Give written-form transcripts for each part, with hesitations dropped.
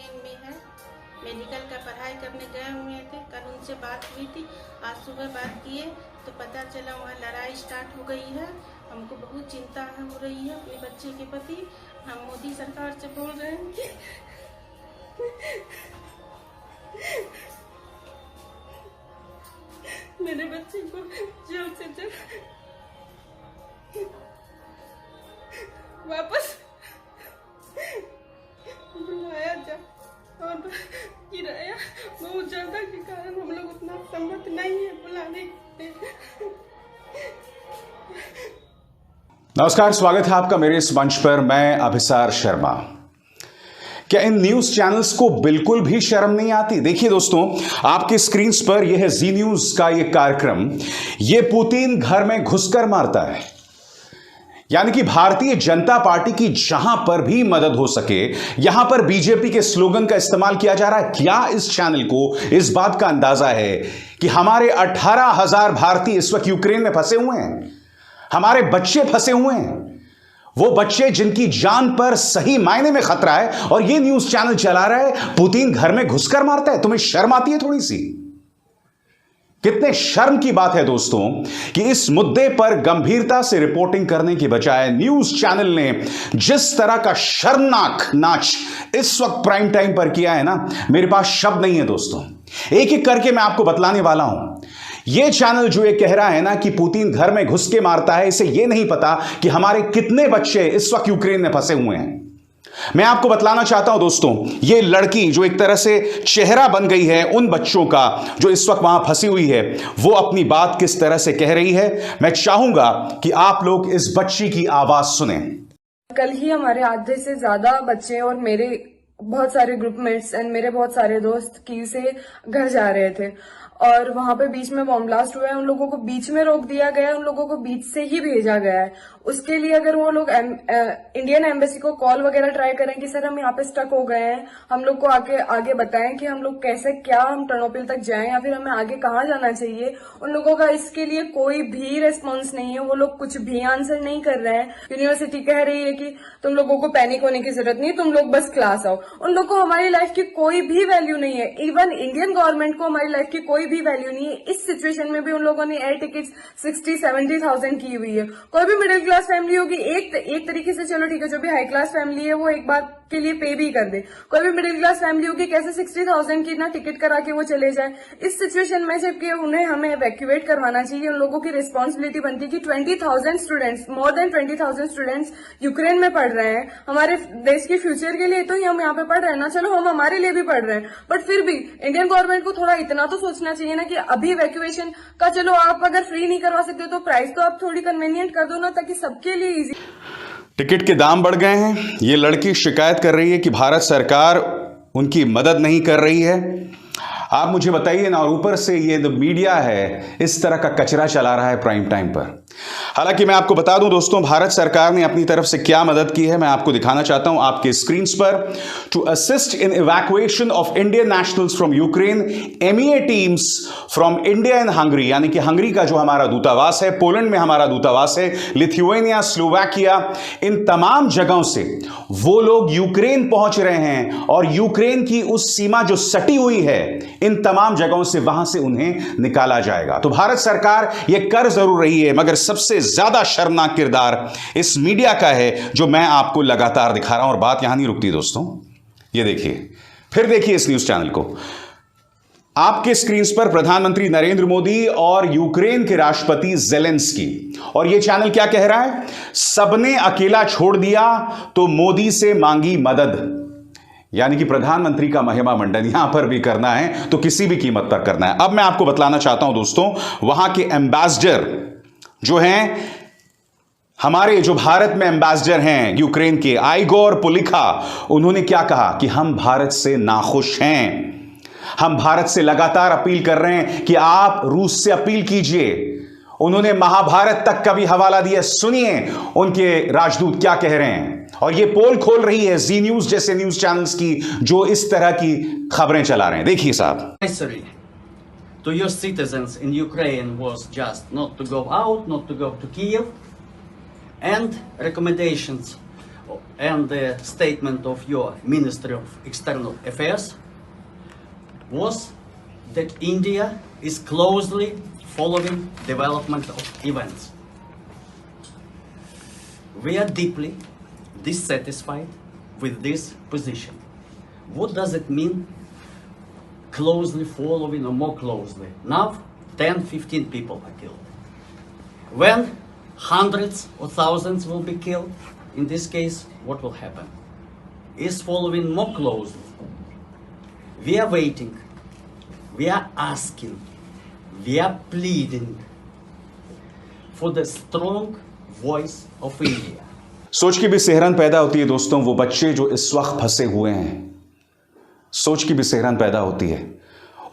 Training में है, medical का पढ़ाई करने गए हुए थे। कल उनसे बात हुई थी, आज सुबह बात किए तो पता चला वहाँ लड़ाई स्टार्ट हो गई है। हमको बहुत चिंता हो रही है अपने बच्चे के प्रति। हम मोदी सरकार से बोल रहे हैं कि मेरे बच्चे को जल्द से जल्द वापस बुलाया जाए। और किराया बहुत ज्यादा के कारण हम लोग उतना सम्मत नहीं है बुलाने के। नमस्कार, स्वागत है आपका मेरे इस मंच पर। मैं अभिसार शर्मा। क्या इन न्यूज चैनल्स को बिल्कुल भी शर्म नहीं आती? देखिए दोस्तों, आपके स्क्रीन पर यह है जी न्यूज का यह कार्यक्रम। यह पुतिन घर में घुसकर मारता है, यानी कि भारतीय जनता पार्टी की जहां पर भी मदद हो सके यहां पर बीजेपी के स्लोगन का इस्तेमाल किया जा रहा है। क्या इस चैनल को इस बात का अंदाजा है कि हमारे 18,000 भारतीय इस वक्त यूक्रेन में फंसे हुए हैं? हमारे बच्चे फंसे हुए हैं, वो बच्चे जिनकी जान पर सही मायने में खतरा है, और ये न्यूज चैनल चला रहा है पुतिन घर में घुसकर मारता है। तुम्हें शर्म आती है थोड़ी सी? कितने शर्म की बात है दोस्तों कि इस मुद्दे पर गंभीरता से रिपोर्टिंग करने के बजाय न्यूज चैनल ने जिस तरह का शर्मनाक नाच इस वक्त प्राइम टाइम पर किया है ना, मेरे पास शब्द नहीं है दोस्तों। एक एक करके मैं आपको बतलाने वाला हूं। यह चैनल जो ये कह रहा है ना कि पुतिन घर में घुस के मारता है, इसे यह नहीं पता कि हमारे कितने बच्चे इस वक्त यूक्रेन में फंसे हुए हैं। मैं आपको बतलाना चाहता हूं दोस्तों, ये लड़की जो एक तरह से चेहरा बन गई है उन बच्चों का जो इस वक्त वहां फंसी हुई है, वो अपनी बात किस तरह से कह रही है, मैं चाहूंगा कि आप लोग इस बच्ची की आवाज सुने। कल ही हमारे आधे से ज्यादा बच्चे और मेरे बहुत सारे ग्रुपमेट्स एंड मेरे बहुत सारे दोस्त कीव से घर जा रहे थे, और वहां पे बीच में बॉम्ब ब्लास्ट हुआ है। उन लोगों को बीच में रोक दिया गया है, उन लोगों को बीच से ही भेजा गया है। उसके लिए अगर वो लोग इंडियन एम्बेसी को कॉल वगैरह ट्राई करें कि सर हम यहाँ पे स्टक हो गए हैं, हम लोग को आगे बताएं कि हम लोग कैसे, क्या हम टर्नोपिल तक जाएं या फिर हमें आगे कहाँ जाना चाहिए, उन लोगों का इसके लिए कोई भी रेस्पॉन्स नहीं है। वो लोग कुछ भी आंसर नहीं कर रहे हैं। यूनिवर्सिटी कह रही है कि तुम लोगों को पैनिक होने की जरूरत नहीं, तुम लोग बस क्लास आओ। उन लोग को हमारी लाइफ की कोई भी वैल्यू नहीं है। इवन इंडियन गवर्नमेंट को हमारी लाइफ की कोई भी वैल्यू नहीं है। इस सिचुएशन में भी उन लोगों ने एयर टिकट्स 60-70,000 की हुई है। कोई भी मिडिल क्लास फैमिली होगी, एक तरीके से चलो ठीक है, जो भी हाई क्लास फैमिली है वो एक बार के लिए पे भी कर दे। कोई भी मिडिल क्लास फैमिली होगी, कैसे 60,000 की ना टिकट करा के वो चले जाए। इस सिचुएशन में जबकि उन्हें हमें इवैक्यूएट करवाना चाहिए, उन लोगों की रिस्पॉन्सिबिलिटी बनती है कि 20,000 students, more than 20,000 students Ukraine में पढ़ रहे हैं। हमारे देश के फ्यूचर के लिए तो ही हम यहाँ पे पढ़ रहे हैं ना, चलो हम हमारे लिए भी पढ़ रहे हैं, बट फिर भी इंडियन गवर्नमेंट को थोड़ा इतना तो सोचना चाहिए ना कि अभी इवैक्यूएशन का, चलो आप अगर फ्री नहीं करवा सकते तो प्राइस तो आप थोड़ी कन्वीनियंट कर दो ना, ताकि सबके लिए इजी। टिकट के दाम बढ़ गए हैं। ये लड़की शिकायत कर रही है कि भारत सरकार उनकी मदद नहीं कर रही है। आप मुझे बताइए ना, और ऊपर से ये जो मीडिया है इस तरह का कचरा चला रहा है प्राइम टाइम पर। हालांकि मैं आपको बता दूं दोस्तों, भारत सरकार ने अपनी तरफ से क्या मदद की है मैं आपको दिखाना चाहता हूं आपके स्क्रीन पर। To assist in evacuation of Indian nationals from Ukraine, MEA teams from India and Hungary, यानी कि हंगरी का जो हमारा दूतावास है, पोलैंड में हमारा दूतावास है, लिथुआनिया, स्लोवाकिया, इन तमाम जगहों से वो लोग यूक्रेन पहुंच रहे हैं, और यूक्रेन की उस सीमा जो सटी हुई है, इन तमाम जगहों से वहां से उन्हें निकाला जाएगा। तो भारत सरकार यह कर जरूर रही है, मगर सबसे ज्यादा शर्मनाक किरदार इस मीडिया का है जो मैं आपको लगातार दिखा रहा हूं। और बात यहां नहीं रुकती दोस्तों, ये देखिए, फिर देखिए इस न्यूज चैनल को। आपके स्क्रीन पर प्रधानमंत्री नरेंद्र मोदी और यूक्रेन के राष्ट्रपति ज़ेलेंस्की, और यह चैनल क्या कह रहा है? सबने अकेला छोड़ दिया तो मोदी से मांगी मदद। यानी कि प्रधानमंत्री का महिमा मंडन यहां पर भी करना है तो किसी भी कीमत पर करना है। अब मैं आपको बतलाना चाहता हूं दोस्तों, वहां के एम्बेसडर जो हैं, हमारे जो भारत में एम्बेसडर हैं यूक्रेन के, आइगोर पुलिखा, उन्होंने क्या कहा कि हम भारत से नाखुश हैं। हम भारत से लगातार अपील कर रहे हैं कि आप रूस से अपील कीजिए। उन्होंने महाभारत तक का भी हवाला दिया। सुनिए उनके राजदूत क्या कह रहे हैं। और ये पोल खोल रही है जी न्यूज जैसे न्यूज चैनल्स की जो इस तरह की खबरें चला रहे हैं। देखिए साहब। To your citizens in Ukraine was just not to go out, not to go to Kiev, and recommendations and the statement of your Ministry of External Affairs was that India is closely following development of events. We are deeply dissatisfied with this position. What does it mean, closely following or more closely? Now 10-15 people are killed. When hundreds or thousands will be killed, in this case, what will happen? Is following more closely. We are waiting, we are asking, we are pleading for the strong voice of India. सोच की भी सिहरन पैदा होती है दोस्तों, वो बच्चे जो इस वक्त फंसे हुए हैं, सोच की भी सिहरन पैदा होती है।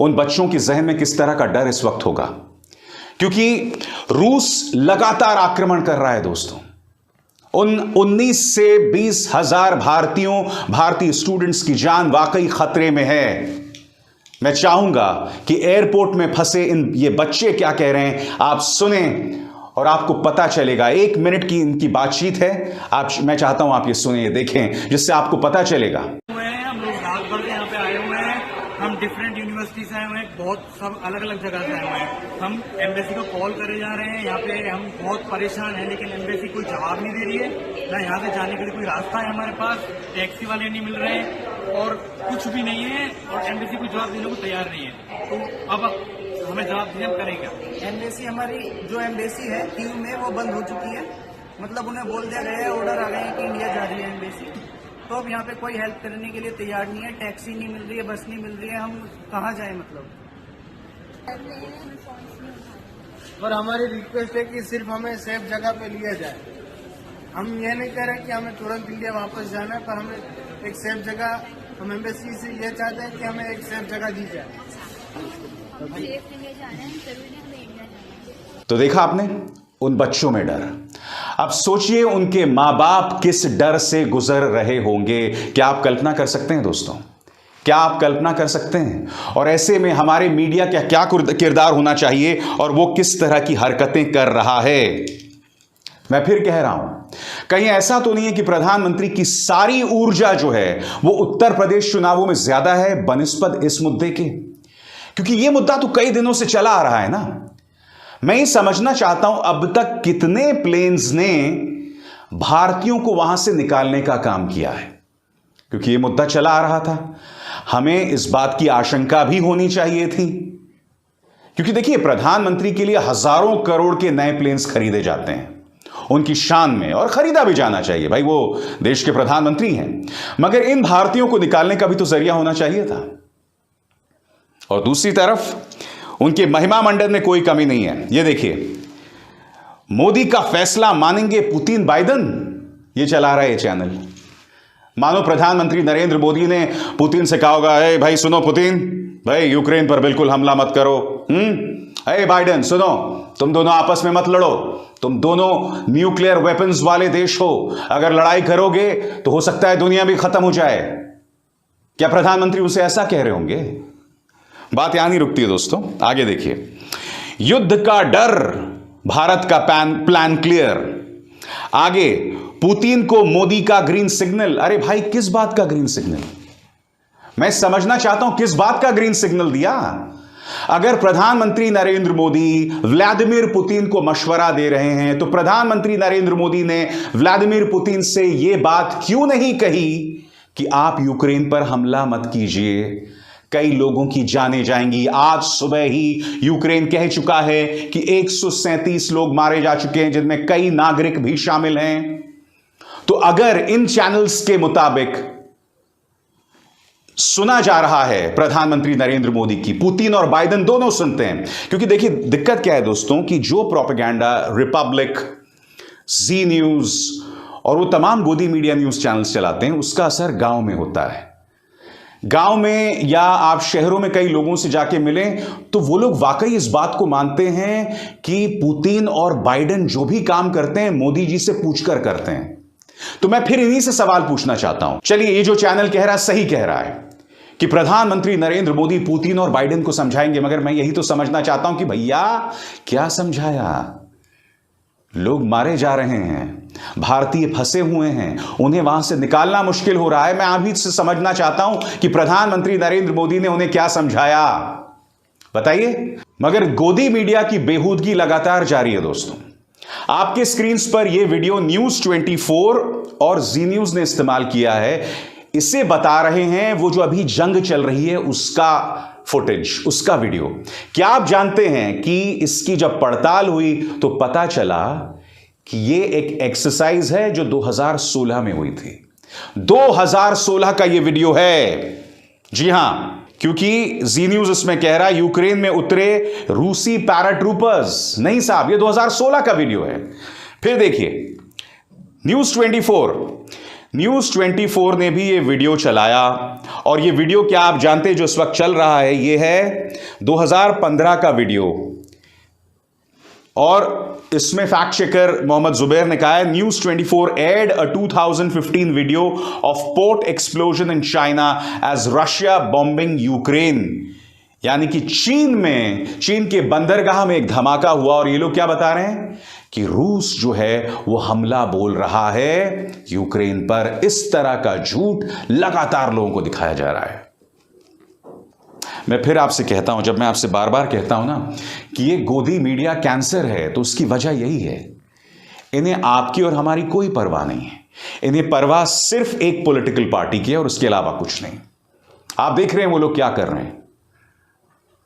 उन बच्चों के जहन में किस तरह का डर इस वक्त होगा, क्योंकि रूस लगातार आक्रमण कर रहा है दोस्तों। उन 19 से 20 हजार भारतीय स्टूडेंट्स की जान वाकई खतरे में है। मैं चाहूंगा कि एयरपोर्ट में फंसे ये बच्चे क्या कह रहे हैं आप सुने और आपको पता चलेगा। 1 मिनट की इनकी बातचीत है, मैं चाहता हूं आप ये सुने, ये देखें, जिससे आपको पता चलेगा। हम लोग रात भर यहाँ पे आए हुए हैं, हम डिफरेंट यूनिवर्सिटी से आए हुए हैं, बहुत सब अलग अलग जगह से आए हुए हैं। हम एम्बेसी को कॉल करे जा रहे हैं, यहाँ पे हम बहुत परेशान हैं, लेकिन एम्बेसी कोई जवाब नहीं दे रही है। ना यहाँ से जाने के लिए कोई रास्ता है हमारे पास, टैक्सी वाले नहीं मिल रहे हैं और कुछ भी नहीं है, और एम्बेसी कोई जवाब देने को तैयार नहीं है। तो अब हमें जवाब दिए, हम करें क्या? एम्बेसी हमारी जो एम्बेसी है कीव में वो बंद हो चुकी है, मतलब उन्हें बोल दिया गया है, ऑर्डर आ गए हैं कि इंडिया जा रही है एम्बेसी। तो अब यहाँ पे कोई हेल्प करने के लिए तैयार नहीं है, टैक्सी नहीं मिल रही है, बस नहीं मिल रही है, हम कहाँ जाएं मतलब। और हमारी रिक्वेस्ट है कि सिर्फ हमें सेफ जगह पे लिया जाए। हम ये नहीं कह रहे कि हमें तुरंत इंडिया वापस जाना है, पर हमें एक सेफ जगह, हम एम्बेसी से ये चाहते हैं कि हमें एक सेफ जगह दी जाए। तो देखा आपने उन बच्चों में डर। अब सोचिए उनके मां बाप किस डर से गुजर रहे होंगे। क्या आप कल्पना कर सकते हैं दोस्तों? क्या आप कल्पना कर सकते हैं? और ऐसे में हमारे मीडिया का क्या किरदार होना चाहिए और वो किस तरह की हरकतें कर रहा है। मैं फिर कह रहा हूं, कहीं ऐसा तो नहीं है कि प्रधानमंत्री की सारी ऊर्जा जो है वो उत्तर प्रदेश चुनावों में ज्यादा है बनिस्बत इस मुद्दे के? क्योंकि यह मुद्दा तो कई दिनों से चला आ रहा है ना। मैं ये समझना चाहता हूं अब तक कितने प्लेन्स ने भारतीयों को वहां से निकालने का काम किया है, क्योंकि यह मुद्दा चला आ रहा था। हमें इस बात की आशंका भी होनी चाहिए थी, क्योंकि देखिए प्रधानमंत्री के लिए हजारों करोड़ के नए प्लेन्स खरीदे जाते हैं उनकी शान में, और खरीदा भी जाना चाहिए, भाई वो देश के प्रधानमंत्री हैं। मगर इन भारतीयों को निकालने का भी तो जरिया होना चाहिए था। और दूसरी तरफ उनके महिमा मंडल में कोई कमी नहीं है। यह देखिए, मोदी का फैसला मानेंगे पुतिन बाइडेन, यह चला रहा है ये चैनल। मानो प्रधानमंत्री नरेंद्र मोदी ने पुतिन से कहा होगा, ए भाई सुनो पुतिन, भाई यूक्रेन पर बिल्कुल हमला मत करो। ए बाइडेन सुनो, तुम दोनों आपस में मत लड़ो, तुम दोनों न्यूक्लियर वेपन्स वाले देश हो, अगर लड़ाई करोगे तो हो सकता है दुनिया भी खत्म हो जाए। क्या प्रधानमंत्री उसे ऐसा कह रहे होंगे? बात यहां नहीं रुकती है दोस्तों, आगे देखिए। युद्ध का डर, भारत का प्लान क्लियर। आगे, पुतिन को मोदी का ग्रीन सिग्नल। अरे भाई किस बात का ग्रीन सिग्नल? मैं समझना चाहता हूं किस बात का ग्रीन सिग्नल दिया। अगर प्रधानमंत्री नरेंद्र मोदी व्लादिमीर पुतिन को मशवरा दे रहे हैं तो प्रधानमंत्री नरेंद्र मोदी ने व्लादिमीर पुतिन से यह बात क्यों नहीं कही कि आप यूक्रेन पर हमला मत कीजिए, कई लोगों की जानें जाएंगी। आज सुबह ही यूक्रेन कह चुका है कि 137 लोग मारे जा चुके हैं, जिनमें कई नागरिक भी शामिल हैं। तो अगर इन चैनल्स के मुताबिक सुना जा रहा है प्रधानमंत्री नरेंद्र मोदी की, पुतिन और बाइडेन दोनों सुनते हैं। क्योंकि देखिए दिक्कत क्या है दोस्तों, कि जो प्रोपेगेंडा रिपब्लिक, जी न्यूज और वो तमाम गोदी मीडिया न्यूज चैनल्स चलाते हैं, उसका असर गांव में होता है। गांव में या आप शहरों में कई लोगों से जाके मिलें तो वो लोग वाकई इस बात को मानते हैं कि पुतिन और बाइडेन जो भी काम करते हैं मोदी जी से पूछकर करते हैं। तो मैं फिर इन्हीं से सवाल पूछना चाहता हूं। चलिए, ये जो चैनल कह रहा है सही कह रहा है कि प्रधानमंत्री नरेंद्र मोदी पुतिन और बाइडेन को समझाएंगे, मगर मैं यही तो समझना चाहता हूं कि भैया क्या समझाया? लोग मारे जा रहे हैं, भारतीय फंसे हुए हैं, उन्हें वहां से निकालना मुश्किल हो रहा है। मैं अभी से समझना चाहता हूं कि प्रधानमंत्री नरेंद्र मोदी ने उन्हें क्या समझाया, बताइए। मगर गोदी मीडिया की बेहूदगी लगातार जारी है दोस्तों। आपके स्क्रीन पर यह वीडियो न्यूज 24 और जी न्यूज ने इस्तेमाल किया है। इसे बता रहे हैं वो जो अभी जंग चल रही है उसका फुटेज, उसका वीडियो। क्या आप जानते हैं कि इसकी जब पड़ताल हुई तो पता चला कि यह एक एक्सरसाइज है जो 2016 में हुई थी। 2016 का यह वीडियो है, जी हां, क्योंकि जी न्यूज इसमें कह रहा है यूक्रेन में उतरे रूसी पैराट्रूपर्स। नहीं साहब, यह 2016 का वीडियो है। फिर देखिए न्यूज 24 ने भी ये वीडियो चलाया, और ये वीडियो क्या आप जानते हैं जो इस वक्त चल रहा है, ये है 2015 का वीडियो। और इसमें फैक्ट चेकर मोहम्मद जुबैर ने कहा है news 24 aired a 2015 video of port explosion in China as Russia bombing Ukraine. यानी कि चीन के बंदरगाह में एक धमाका हुआ, और ये लोग क्या बता रहे हैं कि रूस जो है वो हमला बोल रहा है यूक्रेन पर। इस तरह का झूठ लगातार लोगों को दिखाया जा रहा है। मैं फिर आपसे कहता हूं, जब मैं आपसे बार बार कहता हूं ना कि ये गोदी मीडिया कैंसर है, तो उसकी वजह यही है, इन्हें आपकी और हमारी कोई परवाह नहीं है। इन्हें परवाह सिर्फ एक पॉलिटिकल पार्टी की है और उसके अलावा कुछ नहीं। आप देख रहे हैं वो लोग क्या कर रहे हैं।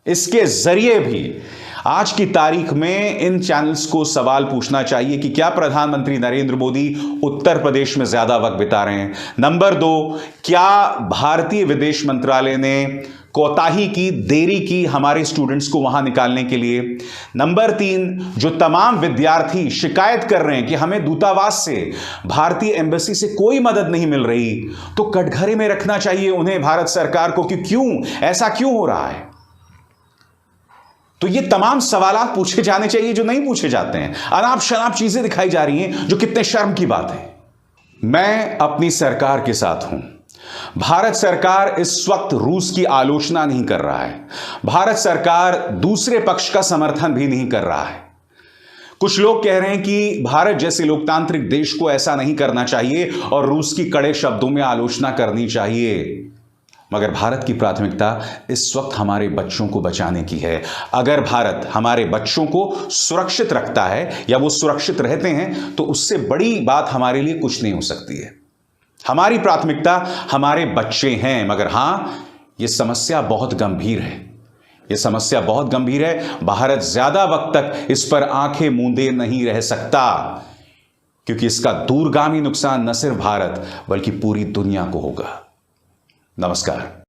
इसके जरिए भी आज की तारीख में इन चैनल्स को सवाल पूछना चाहिए कि क्या प्रधानमंत्री नरेंद्र मोदी उत्तर प्रदेश में ज्यादा वक्त बिता रहे हैं। नंबर 2, क्या भारतीय विदेश मंत्रालय ने कोताही की, देरी की हमारे स्टूडेंट्स को वहां निकालने के लिए। नंबर 3, जो तमाम विद्यार्थी शिकायत कर रहे हैं कि हमें दूतावास से, भारतीय एम्बेसी से कोई मदद नहीं मिल रही, तो कटघरे में रखना चाहिए उन्हें भारत सरकार को कि क्यों ऐसा क्यों हो रहा है। तो ये तमाम सवालात पूछे जाने चाहिए जो नहीं पूछे जाते हैं। अनाप शनाप चीजें दिखाई जा रही हैं जो कितने शर्म की बात है। मैं अपनी सरकार के साथ हूं। भारत सरकार इस वक्त रूस की आलोचना नहीं कर रहा है। भारत सरकार दूसरे पक्ष का समर्थन भी नहीं कर रहा है। कुछ लोग कह रहे हैं कि भारत जैसे लोकतांत्रिक देश को ऐसा नहीं करना चाहिए और रूस की कड़े शब्दों में आलोचना करनी चाहिए। मगर भारत की प्राथमिकता इस वक्त हमारे बच्चों को बचाने की है। अगर भारत हमारे बच्चों को सुरक्षित रखता है या वो सुरक्षित रहते हैं, तो उससे बड़ी बात हमारे लिए कुछ नहीं हो सकती है। हमारी प्राथमिकता हमारे बच्चे हैं। मगर हां, यह समस्या बहुत गंभीर है। यह समस्या बहुत गंभीर है। भारत ज्यादा वक्त तक इस पर आंखें मूंदे नहीं रह सकता, क्योंकि इसका दूरगामी नुकसान न सिर्फ भारत बल्कि पूरी दुनिया को होगा। नमस्कार।